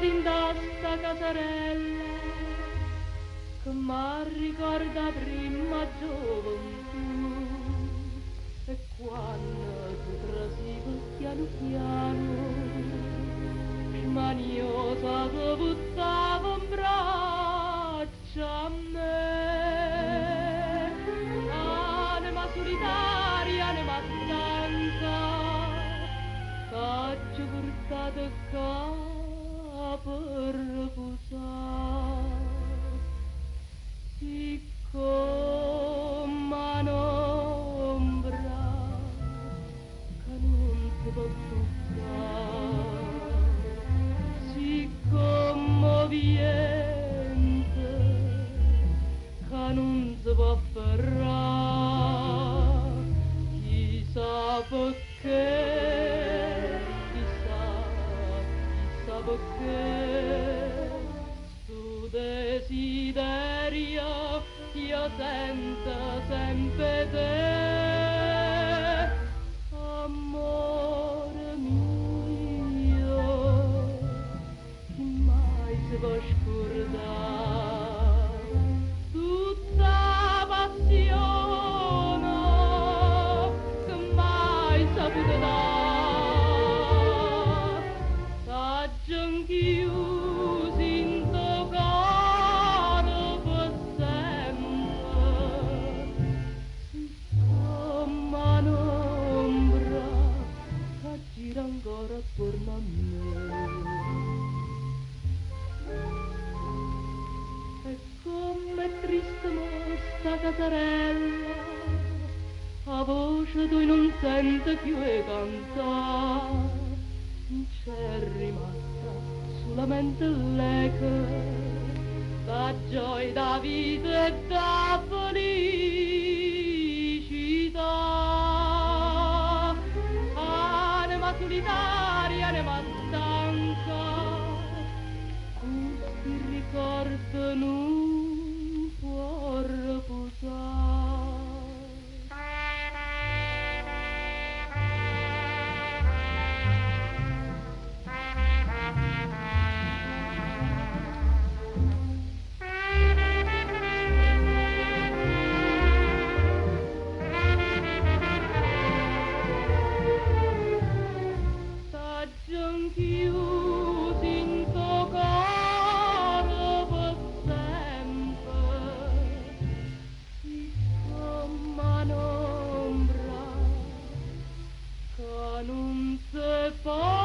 in sta casarella che m'arricorda prima gioventù e quando tu trasivi piano piano smaniosa che buttava in braccia a me, anima solitaria, anima stanca, t'ho portato qua per riposare, siccome un'ombra che non si può toccare, siccome vento che non si può afferrare, chissà perché, chissà perché, su desiderio io sento sempre te, amore mio, chi mai si può scordare tutta passione che mai saputo dare, t'aggiò chiusi in to cuore per sempre, siccome un'ombra che gira ancora attorno a me. E come triste sta casarella, a voce tu non sente più e cantare, c'è rimasta solamente l'eco da gioia, da vita e da felicità, anima solitaria, anima stanca, questi ricordi non può riposare. T'aggiò chiusi in to cuore per sempre, siccome un'ombra che non si può